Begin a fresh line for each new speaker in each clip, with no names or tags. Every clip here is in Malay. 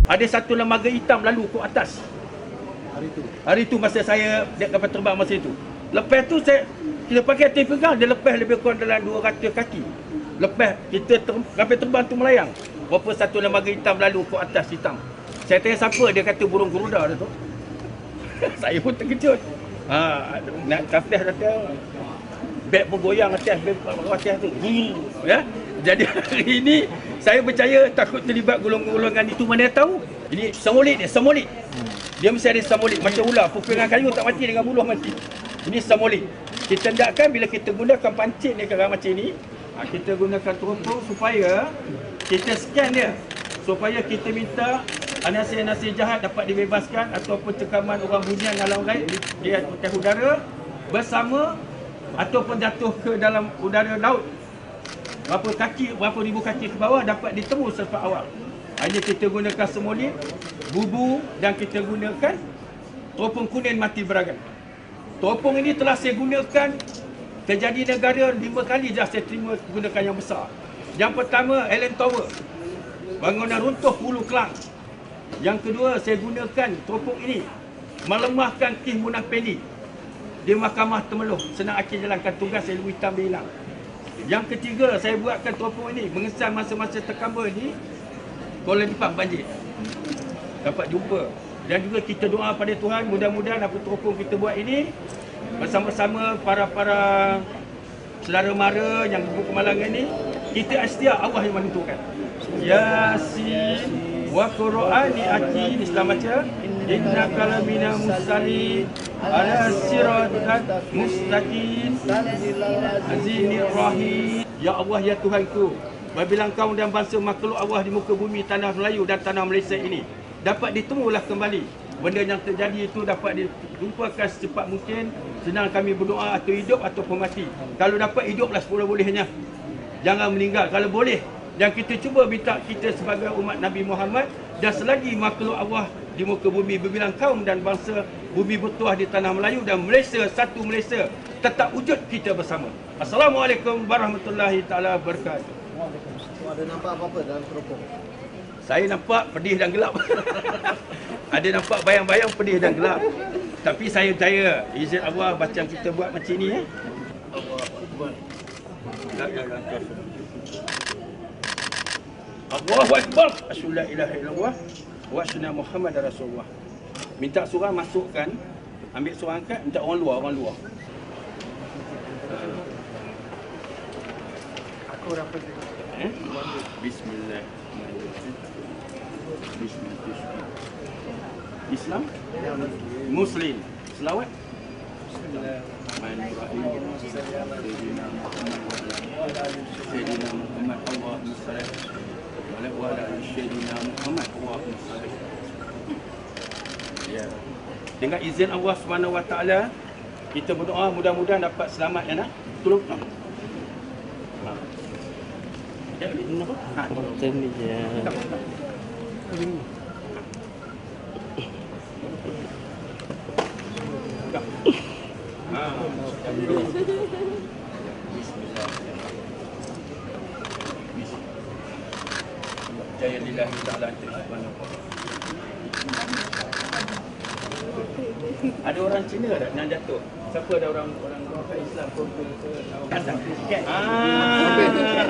Ada satu lembaga hitam lalu ke atas. Hari itu masa saya naik kapal terbang masa itu. Lepas tu kita pakai atas pegang, dia lepas lebih kurang dalam 200 kaki. Lepas kita kapal terbang tu melayang. Berapa satu lembaga hitam lalu ke atas hitam. Saya tanya siapa, dia kata burung garuda dia tu. Saya pun terkejut. Nak atas beg pun goyang atas tu. Ya. Jadi hari ini saya percaya takut terlibat golongan itu, mana tahu. Ini semolit dia, semolit. Dia mesti ada semolit macam ular, pupilan kayu tak mati dengan buluh mati. Ini semolit. Kita hendakkan bila kita gunakan pancit ni macam ni, kita gunakan teropong supaya kita scan dia, supaya kita minta nasir-nasir jahat dapat dibebaskan ataupun cekaman orang bunian alam gaib di atas udara bersama ataupun jatuh ke dalam udara laut. Berapa ribu kaki ke bawah dapat ditemu selepas awal. Hanya kita gunakan semolit, bubu dan kita gunakan teropong kuning mati beragan. Teropong ini telah saya gunakan terjadi negara 5 kali dah saya terima gunakan yang besar. Yang pertama Allen Tower, bangunan runtuh Hulu Kelang. Yang kedua saya gunakan teropong ini melemahkan Kes Munang Peli di Mahkamah Temeloh. Senang Akil jalankan tugas, ilmu hitam dia hilang. Yang ketiga saya buatkan teropong ini mengesan masa-masa terkamba ni Kuala Lipat banjir. Dapat jumpa. Dan juga kita doa pada Tuhan, mudah-mudahan apa teropong kita buat ini bersama-sama para saudara mara yang berbuat kemalangan ini, kita setia Allah yang menentukan. Yasin wa Qur'ani hakim. Islam baca innaka lamina mursalin ala siratal mustaqim azinir rahim. Ya Allah, ya Tuhanku, apabila engkau dan bangsa makhluk Allah di muka bumi tanah Melayu dan tanah Malaysia ini dapat ditemulah kembali, benda yang terjadi itu dapat dijumpakan secepat mungkin. Senang kami berdoa atau hidup ataupun mati. Kalau dapat hiduplah seboleh-bolehnya, jangan meninggal kalau boleh. Dan kita cuba minta kita sebagai umat Nabi Muhammad dan selagi makhluk Allah di muka bumi berbilang kaum dan bangsa, bumi bertuah di tanah Melayu dan Malaysia, satu Malaysia, tetap wujud kita bersama. Assalamualaikum warahmatullahi taala wabarakatuh.
Ada nampak apa-apa dalam teropong?
Saya nampak pedih dan gelap. Ada nampak bayang-bayang pedih dan gelap. Tapi saya percaya izin Allah bacaan kita buat macam ni ya. Allahu Akbar. Asyhadu la ilaha illallah wa asyhadu Muhammad Rasulullah. Minta surah masukkan, ambil surah angkat, minta orang luar.
Aku dapat
Bismillahirrahmanirrahim. Bismillahirrahmanirrahim. Islam, Muslim, selawat. Bismillahirrahmanirrahim. Sayyidina Muhammad Allahumma salli wa ala Sayyidina Muhammad Allahumma salli. Ya. Dengan izin Allah Subhanahu wa taala, kita berdoa mudah-mudahan dapat selamat ya nak. Tolong. Ya, ini apa?
Macam ni je.
Jaya lillahi ta'ala subhanahu. Ada orang Cina tak yang jatuh? Siapa ada orang Islam pun ke kandang?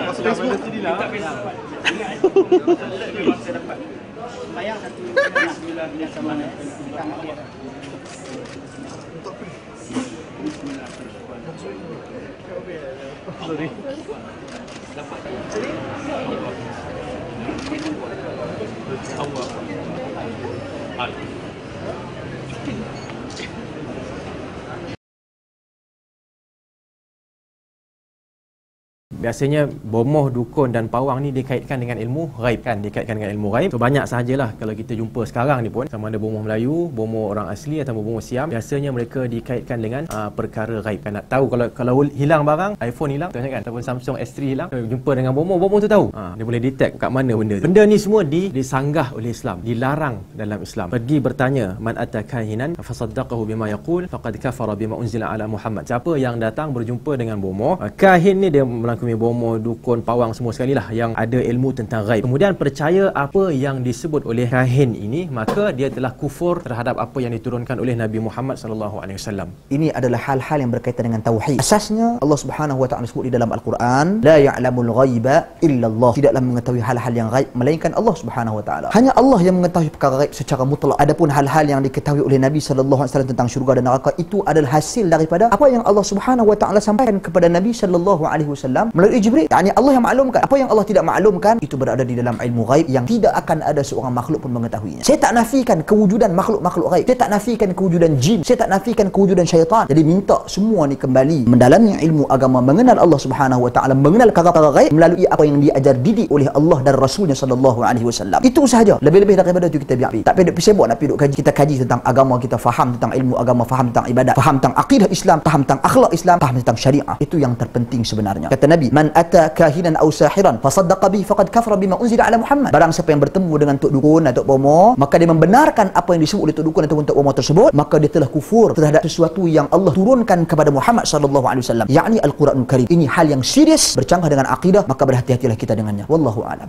Masuk Facebook sendirilah. Tak bisa. Ingat. Saya dapat. Bayang satu. Bismillah yang sama Allah. Sorry. Dapat. Allah.
Biasanya bomoh, dukun dan pawang ni dikaitkan dengan ilmu ghaib kan, dikaitkan dengan ilmu ghaib. So banyak sahajalah kalau kita jumpa sekarang ni pun, sama ada bomoh Melayu, bomoh orang asli atau bomoh Siam, biasanya mereka dikaitkan dengan perkara ghaib kan. Nak tahu kalau hilang barang, iPhone hilang kan, ataupun Samsung S3 hilang, jumpa dengan bomoh tu tahu. Dia boleh detect kat mana benda tu. Benda ni semua disanggah oleh Islam, dilarang dalam Islam. Pergi bertanya, man atakahinan fasaddaqahu bima yaqul faqad kafara bima unzila ala Muhammad. Siapa yang datang berjumpa dengan bomoh, kahin ni dia melangkumi bomoh, dukun, pawang semua sekali lah yang ada ilmu tentang ghaib. Kemudian percaya apa yang disebut oleh kahin ini, maka dia telah kufur terhadap apa yang diturunkan oleh Nabi Muhammad sallallahu alaihi wasallam.
Ini adalah hal-hal yang berkaitan dengan tauhid. Asasnya Allah Subhanahu wa taala sebut di dalam Al-Quran, la ya'lamul ghaiba illallah. Tidaklah mengetahui hal-hal yang ghaib melainkan Allah Subhanahu wa taala. Hanya Allah yang mengetahui perkara ghaib secara mutlak. Adapun hal-hal yang diketahui oleh Nabi sallallahu alaihi wasallam tentang syurga dan neraka, itu adalah hasil daripada apa yang Allah Subhanahu wa taala sampaikan kepada Nabi sallallahu alaihi wasallam melalui Jibril. Yani Allah yang maklumkan. Apa yang Allah tidak maklumkan itu berada di dalam ilmu ghaib yang tidak akan ada seorang makhluk pun mengetahuinya. Saya tak nafikan kewujudan makhluk-makhluk ghaib. Saya tak nafikan kewujudan jin. Saya tak nafikan kewujudan syaitan. Jadi minta semua ni kembali mendalami ilmu agama, mengenal Allah Subhanahu wa taala, mengenal perkara ghaib melalui apa yang diajar didik oleh Allah dan Rasulnya sallallahu alaihi wasallam. Itu sahaja. Lebih-lebih daripada itu kita biar. Tak payah duk sibuk nak pergi kaji. Kita kaji tentang agama, kita faham tentang ilmu agama, faham tentang ibadat, faham tentang akidah Islam, faham tentang akhlak Islam, faham tentang syariah. Itu yang terpenting sebenarnya. Kata Nabi, man ata kahinan aw sahiran fasaddaqa bihi faqad kafara bima unzila ala Muhammad. Barang siapa yang bertemu dengan tok dukun atau tok bomoh, maka dia membenarkan apa yang disebut oleh tok dukun ataupun tok bomoh tersebut, maka dia telah kufur terhadap sesuatu yang Allah turunkan kepada Muhammad sallallahu alaihi wasallam, yakni Al-Quranul Karim. Ini hal yang serius bercanggah dengan akidah, maka berhati-hatilah kita dengannya. Wallahu a'lam.